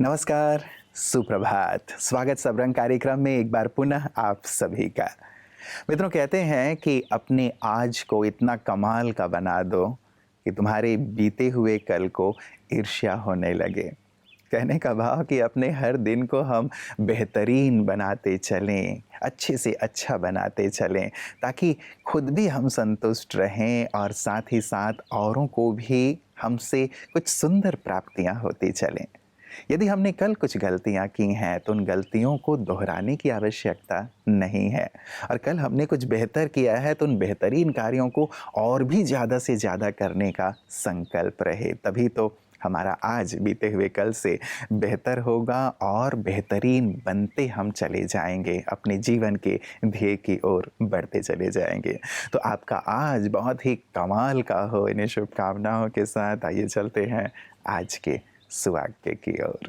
नमस्कार, सुप्रभात। स्वागत सबरंग कार्यक्रम में एक बार पुनः आप सभी का। मित्रों, कहते हैं कि अपने आज को इतना कमाल का बना दो कि तुम्हारे बीते हुए कल को ईर्ष्या होने लगे। कहने का भाव कि अपने हर दिन को हम बेहतरीन बनाते चलें, अच्छे से अच्छा बनाते चलें, ताकि खुद भी हम संतुष्ट रहें और साथ ही साथ औरों को भी हमसे कुछ सुंदर प्राप्तियां होती चलें। यदि हमने कल कुछ गलतियां की हैं तो उन गलतियों को दोहराने की आवश्यकता नहीं है, और कल हमने कुछ बेहतर किया है तो उन बेहतरीन कार्यों को और भी ज़्यादा से ज़्यादा करने का संकल्प रहे। तभी तो हमारा आज बीते हुए कल से बेहतर होगा और बेहतरीन बनते हम चले जाएंगे, अपने जीवन के ध्येय की ओर बढ़ते चले जाएंगे। तो आपका आज बहुत ही कमाल का हो, इन्हें शुभकामनाओं के साथ आइए चलते हैं आज के सुभाग्य की ओर।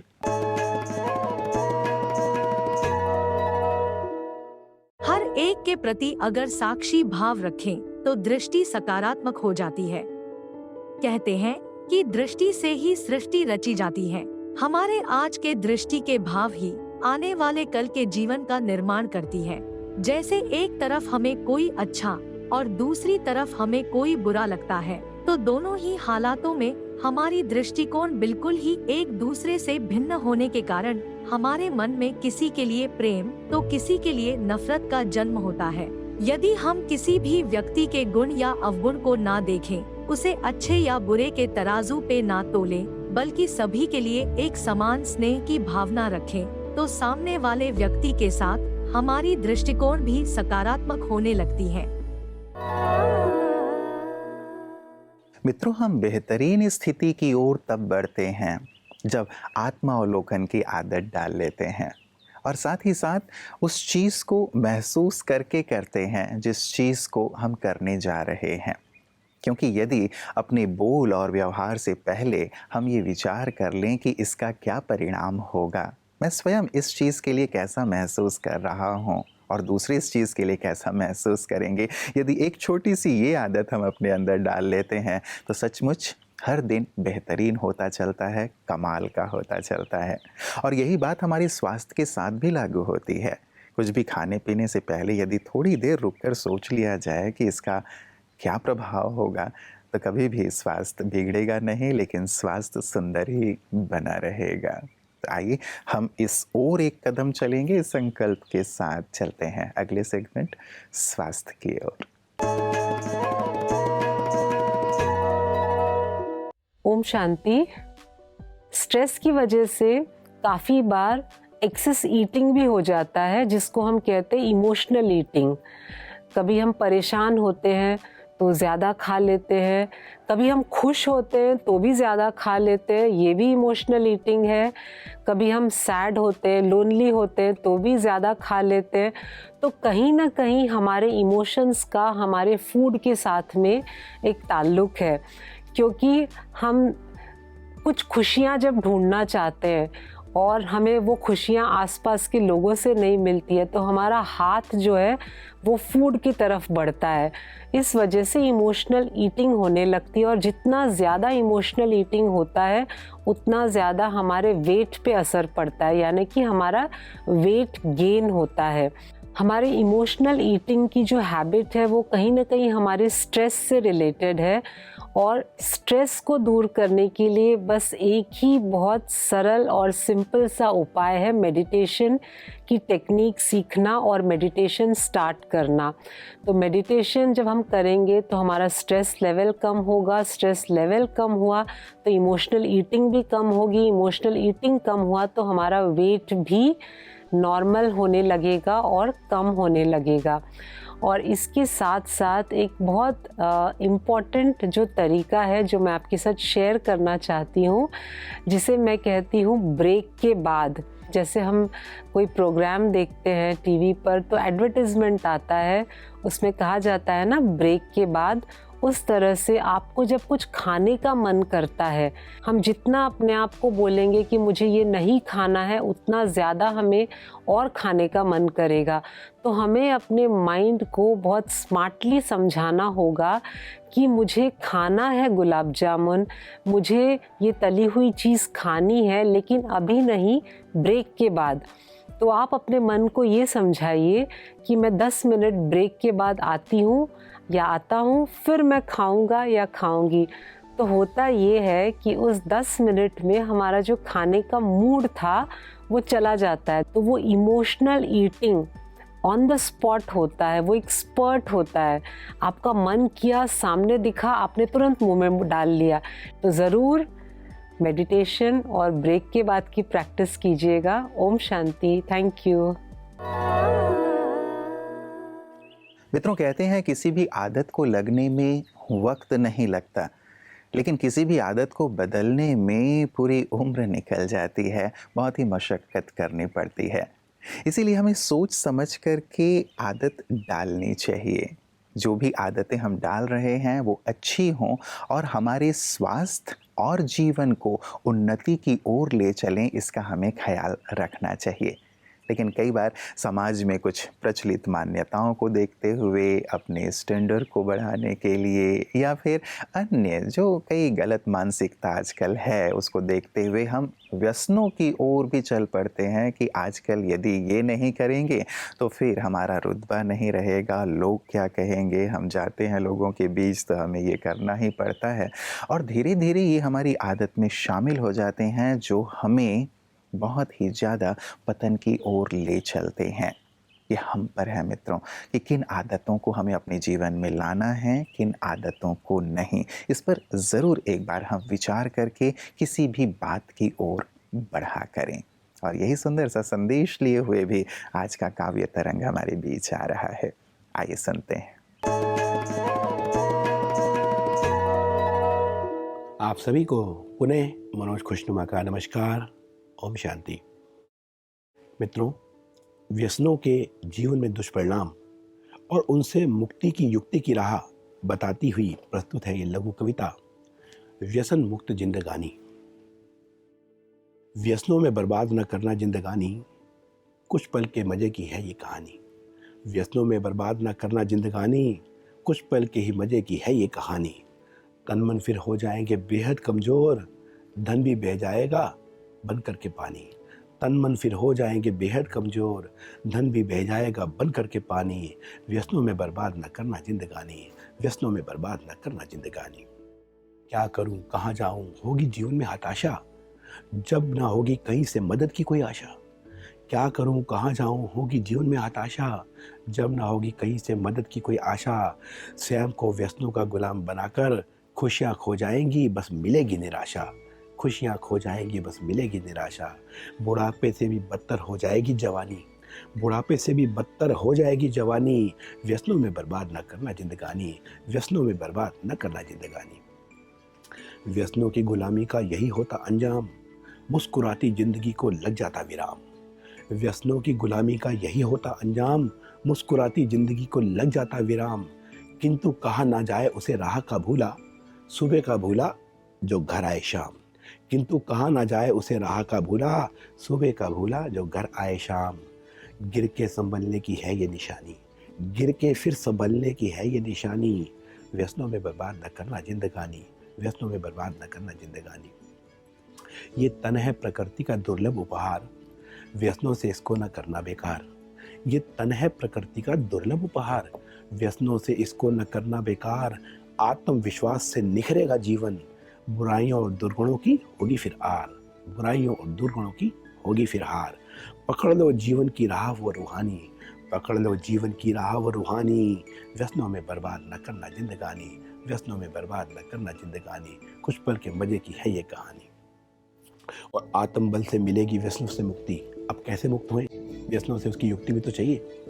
हर एक के प्रति अगर साक्षी भाव रखें तो दृष्टि सकारात्मक हो जाती है। कहते हैं कि दृष्टि से ही सृष्टि रची जाती है। हमारे आज के दृष्टि के भाव ही आने वाले कल के जीवन का निर्माण करती है। जैसे एक तरफ हमें कोई अच्छा और दूसरी तरफ हमें कोई बुरा लगता है, तो दोनों ही हालातों में हमारी दृष्टिकोण बिल्कुल ही एक दूसरे से भिन्न होने के कारण हमारे मन में किसी के लिए प्रेम तो किसी के लिए नफरत का जन्म होता है। यदि हम किसी भी व्यक्ति के गुण या अवगुण को ना देखें, उसे अच्छे या बुरे के तराजू पे ना तोलें, बल्कि सभी के लिए एक समान स्नेह की भावना रखें, तो सामने वाले व्यक्ति के साथ हमारी दृष्टिकोण भी सकारात्मक होने लगती है। मित्रों, हम बेहतरीन स्थिति की ओर तब बढ़ते हैं जब आत्मावलोकन की आदत डाल लेते हैं, और साथ ही साथ उस चीज़ को महसूस करके करते हैं जिस चीज़ को हम करने जा रहे हैं। क्योंकि यदि अपने बोल और व्यवहार से पहले हम ये विचार कर लें कि इसका क्या परिणाम होगा, मैं स्वयं इस चीज़ के लिए कैसा महसूस कर रहा हूँ और दूसरे इस चीज़ के लिए कैसा महसूस करेंगे, यदि एक छोटी सी ये आदत हम अपने अंदर डाल लेते हैं तो सचमुच हर दिन बेहतरीन होता चलता है, कमाल का होता चलता है। और यही बात हमारे स्वास्थ्य के साथ भी लागू होती है। कुछ भी खाने पीने से पहले यदि थोड़ी देर रुककर सोच लिया जाए कि इसका क्या प्रभाव होगा, तो कभी भी स्वास्थ्य बिगड़ेगा नहीं, लेकिन स्वास्थ्य सुंदर ही बना रहेगा। तो आइए हम इस ओर एक कदम चलेंगे, इस संकल्प के साथ चलते हैं अगले सेगमेंट स्वास्थ्य की ओर। ओम शांति। स्ट्रेस की वजह से काफ़ी बार एक्सेस ईटिंग भी हो जाता है, जिसको हम कहते हैं इमोशनल ईटिंग। कभी हम परेशान होते हैं तो ज़्यादा खा लेते हैं, कभी हम खुश होते हैं तो भी ज़्यादा खा लेते हैं, ये भी इमोशनल ईटिंग है। कभी हम सैड होते हैं, लोनली होते हैं तो भी ज़्यादा खा लेते हैं। तो कहीं ना कहीं हमारे इमोशंस का हमारे फूड के साथ में एक ताल्लुक है, क्योंकि हम कुछ खुशियाँ जब ढूंढना चाहते हैं और हमें वो खुशियाँ आसपास के लोगों से नहीं मिलती है, तो हमारा हाथ जो है वो फूड की तरफ बढ़ता है। इस वजह से इमोशनल ईटिंग होने लगती है, और जितना ज़्यादा इमोशनल ईटिंग होता है उतना ज़्यादा हमारे वेट पे असर पड़ता है, यानी कि हमारा वेट गेन होता है। हमारे इमोशनल ईटिंग की जो हैबिट है वो कहीं ना कहीं हमारे स्ट्रेस से रिलेटेड है, और स्ट्रेस को दूर करने के लिए बस एक ही बहुत सरल और सिंपल सा उपाय है, मेडिटेशन की टेक्निक सीखना और मेडिटेशन स्टार्ट करना। तो मेडिटेशन जब हम करेंगे तो हमारा स्ट्रेस लेवल कम होगा, स्ट्रेस लेवल कम हुआ तो इमोशनल ईटिंग भी कम होगी, इमोशनल ईटिंग कम हुआ तो हमारा वेट भी नॉर्मल होने लगेगा और कम होने लगेगा। और इसके साथ साथ एक बहुत इम्पॉर्टेंट जो तरीका है जो मैं आपके साथ शेयर करना चाहती हूँ, जिसे मैं कहती हूँ ब्रेक के बाद। जैसे हम कोई प्रोग्राम देखते हैं टीवी पर तो एडवर्टाइजमेंट आता है, उसमें कहा जाता है ना, ब्रेक के बाद उस तरह से आपको जब कुछ खाने का मन करता है, हम जितना अपने आप को बोलेंगे कि मुझे ये नहीं खाना है, उतना ज़्यादा हमें और खाने का मन करेगा। तो हमें अपने माइंड को बहुत स्मार्टली समझाना होगा कि मुझे खाना है गुलाब जामुन, मुझे ये तली हुई चीज़ खानी है, लेकिन अभी नहीं, ब्रेक के बाद। तो आप अपने मन को ये समझाइए कि मैं 10 मिनट ब्रेक के बाद आती हूँ या आता हूँ, फिर मैं खाऊंगा या खाऊंगी। तो होता ये है कि उस 10 मिनट में हमारा जो खाने का मूड था वो चला जाता है। तो वो emotional eating on the spot होता है, वो एक्सपर्ट होता है। आपका मन किया, सामने दिखा, आपने तुरंत मुंह में डाल लिया। तो ज़रूर मेडिटेशन और ब्रेक के बाद की प्रैक्टिस कीजिएगा। ओम शांति। Thank you. मित्रों, कहते हैं किसी भी आदत को लगने में वक्त नहीं लगता, लेकिन किसी भी आदत को बदलने में पूरी उम्र निकल जाती है, बहुत ही मशक्क़त करनी पड़ती है। इसीलिए हमें सोच समझ कर के आदत डालनी चाहिए। जो भी आदतें हम डाल रहे हैं वो अच्छी हों और हमारे स्वास्थ्य और जीवन को उन्नति की ओर ले चलें, इसका हमें ख्याल रखना चाहिए। लेकिन कई बार समाज में कुछ प्रचलित मान्यताओं को देखते हुए, अपने स्टैंडर्ड को बढ़ाने के लिए, या फिर अन्य जो कई गलत मानसिकता आजकल है उसको देखते हुए हम व्यसनों की ओर भी चल पड़ते हैं कि आजकल यदि ये नहीं करेंगे तो फिर हमारा रुतबा नहीं रहेगा, लोग क्या कहेंगे, हम जाते हैं लोगों के बीच तो हमें ये करना ही पड़ता है। और धीरे धीरे ये हमारी आदत में शामिल हो जाते हैं, जो हमें बहुत ही ज़्यादा पतन की ओर ले चलते हैं। ये हम पर है मित्रों कि किन आदतों को हमें अपने जीवन में लाना है, किन आदतों को नहीं। इस पर ज़रूर एक बार हम विचार करके किसी भी बात की ओर बढ़ा करें। और यही सुंदर सा संदेश लिए हुए भी आज का काव्य तरंग हमारे बीच आ रहा है। आइए सुनते हैं। आप सभी को पुनः मनोज खुशनुमा का नमस्कार। ओम शांति। मित्रों, व्यसनों के जीवन में दुष्परिणाम और उनसे मुक्ति की युक्ति की राह बताती हुई प्रस्तुत है ये लघु कविता व्यसन मुक्त जिंदगानी। व्यसनों में बर्बाद न करना जिंदगानी, कुछ पल के मजे की है ये कहानी। व्यसनों में बर्बाद न करना जिंदगानी, कुछ पल के ही मजे की है ये कहानी। तन मन फिर हो जाएंगे बेहद कमजोर, धन भी बह जाएगा बन करके पानी। तन मन फिर हो जाएंगे बेहद कमजोर, धन भी बह जाएगा बन करके पानी। व्यसनों में बर्बाद न करना जिंदगानी, व्यसनों में बर्बाद न करना जिंदगानी। क्या करूं कहाँ जाऊं, होगी जीवन में हताशा, जब ना होगी कहीं से मदद की कोई आशा। क्या करूं कहाँ जाऊं, होगी जीवन में हताशा, जब ना होगी कहीं से मदद की कोई आशा। स्वयं को व्यसनों का गुलाम बनाकर खुशियाँ खो जाएंगी, बस मिलेगी निराशा। खुशियाँ खो जाएंगी, बस मिलेगी निराशा। बुढ़ापे से भी बदतर हो जाएगी जवानी, बुढ़ापे से भी बदतर हो जाएगी जवानी। व्यसनों में बर्बाद न करना जिंदगानी, व्यसनों में बर्बाद न करना जिंदगानी। व्यसनों की गुलामी का यही होता अंजाम, मुस्कुराती जिंदगी को लग जाता विराम। व्यसनों की गुलामी का यही होता अंजाम, मुस्कुराती जिंदगी को लग जाता विराम। किंतु कहा ना जाए उसे राह का भूला, सुबह का भूला जो घर आए शाम। किंतु कहा ना जाए उसे राह का भूला, सुबह का भूला जो घर आए शाम। गिर के संभलने की है ये निशानी, गिर के फिर संभलने की है ये निशानी। व्यसनों में बर्बाद न करना जिंदगानी, व्यसनों में बर्बाद न करना जिंदगानी। ये तन है प्रकृति का दुर्लभ उपहार, व्यसनों से इसको न करना बेकार। ये तन है प्रकृति का दुर्लभ उपहार, व्यसनों से इसको न करना बेकार। आत्मविश्वास से निखरेगा जीवन, बुराइयों और दुर्गुणों की होगी फिर हार, बुराइयों और दुर्गुणों की होगी फिर हार। पकड़ लो जीवन की राह वो रूहानी, पकड़ लो जीवन की राह वो रूहानी। व्यसनों में बर्बाद न करना जिंदगानी, व्यसनों में बर्बाद न करना जिंदगानी। कुछ पल के मजे की है ये कहानी। और आत्मबल से मिलेगी व्यसनों से मुक्ति। अब कैसे मुक्त हुए, व्यसनों से उसकी युक्ति भी तो चाहिए।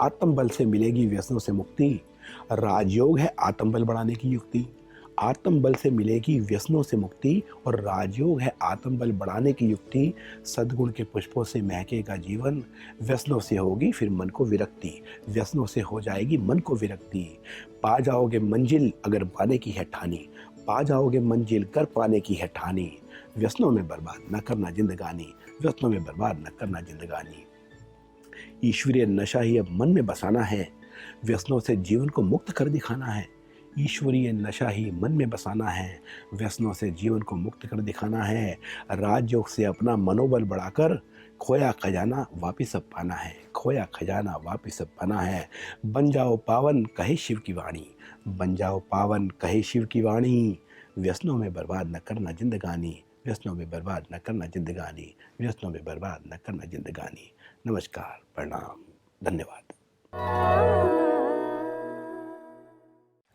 आत्मबल से मिलेगी व्यसनों से मुक्ति, राजयोग है आत्मबल बढ़ाने की युक्ति। आत्म बल से मिलेगी व्यसनों से मुक्ति और राजयोग है आत्म बल बढ़ाने की युक्ति। सद्गुण के पुष्पों से महकेगा जीवन, व्यसनों से होगी फिर मन को विरक्ति, व्यसनों से हो जाएगी मन को विरक्ति। पा जाओगे मंजिल अगर पाने की है ठानी, पा जाओगे मंजिल कर पाने की है ठानी। व्यसनों में बर्बाद न करना जिंदगानी, व्यसनों में बर्बाद न करना जिंदगानी। ईश्वरीय नशा ही अब मन में बसाना है, व्यसनों से जीवन को मुक्त कर दिखाना है। ईश्वरीय नशा ही मन में बसाना है, व्यसनों से जीवन को मुक्त कर दिखाना है। राजयोग से अपना मनोबल बढ़ाकर खोया खजाना वापिस अब पाना है, खोया खजाना वापिस अब पाना है। बन जाओ पावन कहे शिव की वाणी, बन जाओ पावन कहे शिव की वाणी। व्यसनों में बर्बाद न करना जिंदगानी, व्यसनों में बर्बाद न करना जिंदगानी, व्यसनों में बर्बाद न करना जिंदगानी। नमस्कार, प्रणाम, धन्यवाद।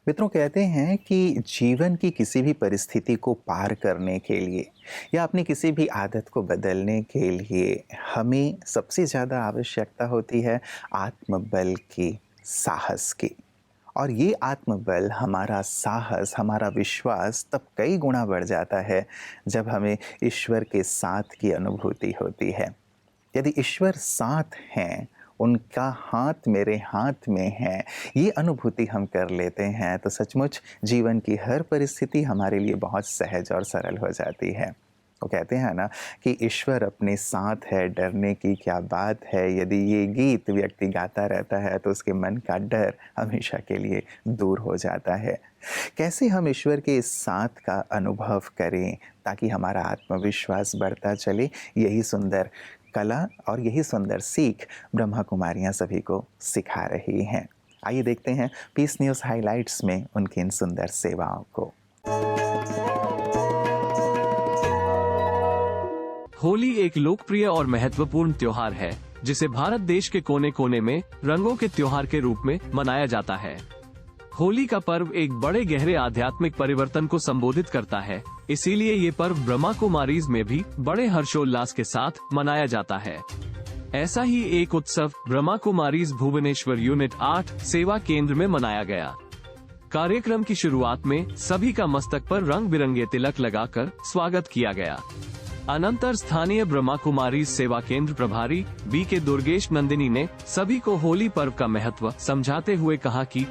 मित्रों, कहते हैं कि जीवन की किसी भी परिस्थिति को पार करने के लिए या अपनी किसी भी आदत को बदलने के लिए हमें सबसे ज़्यादा आवश्यकता होती है आत्मबल की, साहस की। और ये आत्मबल, हमारा साहस, हमारा विश्वास तब कई गुना बढ़ जाता है जब हमें ईश्वर के साथ की अनुभूति होती है। यदि ईश्वर साथ हैं, उनका हाथ मेरे हाथ में है, ये अनुभूति हम कर लेते हैं तो सचमुच जीवन की हर परिस्थिति हमारे लिए बहुत सहज और सरल हो जाती है। वो कहते हैं ना कि ईश्वर अपने साथ है, डरने की क्या बात है। यदि ये गीत व्यक्ति गाता रहता है तो उसके मन का डर हमेशा के लिए दूर हो जाता है। कैसे हम ईश्वर के इस साथ का अनुभव करें ताकि हमारा आत्मविश्वास बढ़ता चले, यही सुंदर कला और यही सुंदर सीख ब्रह्मा कुमारियाँ सभी को सिखा रही हैं। आइए देखते हैं पीस न्यूज़ हाइलाइट्स में उनकी इन सुंदर सेवाओं को। होली एक लोकप्रिय और महत्वपूर्ण त्योहार है जिसे भारत देश के कोने कोने में रंगों के त्योहार के रूप में मनाया जाता है। होली का पर्व एक बड़े गहरे आध्यात्मिक परिवर्तन को संबोधित करता है, इसीलिए ये पर्व ब्रह्मा कुमारीज में भी बड़े हर्षोल्लास के साथ मनाया जाता है। ऐसा ही एक उत्सव ब्रह्मा कुमारीज भुवनेश्वर यूनिट 8 सेवा केंद्र में मनाया गया। कार्यक्रम की शुरुआत में सभी का मस्तक पर रंग बिरंगे तिलक लगाकर स्वागत किया गया। अनंतर स्थानीय ब्रह्मा कुमारीज सेवा केंद्र प्रभारी B.K. दुर्गेश नंदिनी ने सभी को होली पर्व का महत्व समझाते हुए कहा कि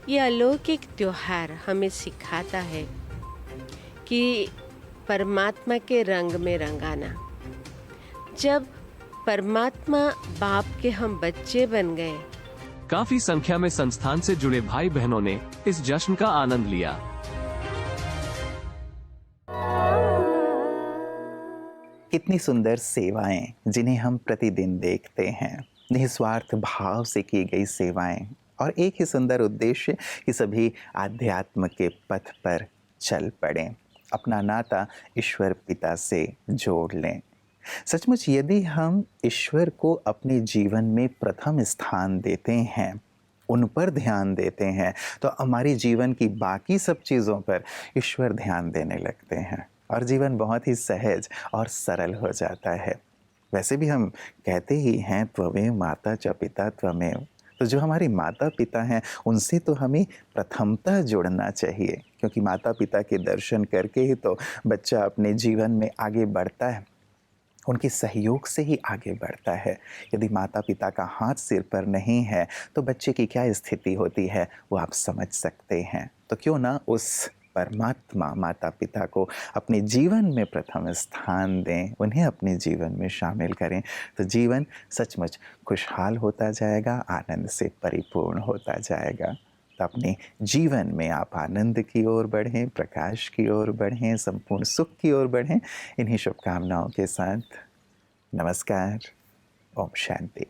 यह अलौकिक त्योहार हमें सिखाता है कि परमात्मा के रंग में रंगाना। जब परमात्मा बाप के हम बच्चे बन गए। काफी संख्या में संस्थान से जुड़े भाई बहनों ने इस जश्न का आनंद लिया। कितनी सुंदर सेवाएं जिन्हें हम प्रतिदिन देखते हैं, निस्वार्थ भाव से की गई सेवाएं, और एक ही सुंदर उद्देश्य कि सभी आध्यात्म के पथ पर चल पड़ें, अपना नाता ईश्वर पिता से जोड़ लें। सचमुच यदि हम ईश्वर को अपने जीवन में प्रथम स्थान देते हैं, उन पर ध्यान देते हैं, तो हमारी जीवन की बाकी सब चीज़ों पर ईश्वर ध्यान देने लगते हैं और जीवन बहुत ही सहज और सरल हो जाता है। वैसे भी हम कहते ही हैं त्वमेव माता च पिता त्वमेव, तो जो हमारे माता पिता हैं उनसे तो हमें प्रथमतः जुड़ना चाहिए, क्योंकि माता पिता के दर्शन करके ही तो बच्चा अपने जीवन में आगे बढ़ता है, उनके सहयोग से ही आगे बढ़ता है। यदि माता पिता का हाथ सिर पर नहीं है तो बच्चे की क्या स्थिति होती है वो आप समझ सकते हैं। तो क्यों ना उस परमात्मा माता पिता को अपने जीवन में प्रथम स्थान दें, उन्हें अपने जीवन में शामिल करें, तो जीवन सचमुच खुशहाल होता जाएगा, आनंद से परिपूर्ण होता जाएगा। तो अपने जीवन में आप आनंद की ओर बढ़ें, प्रकाश की ओर बढ़ें, संपूर्ण सुख की ओर बढ़ें। इन्हीं शुभकामनाओं के साथ नमस्कार, ओम शांति।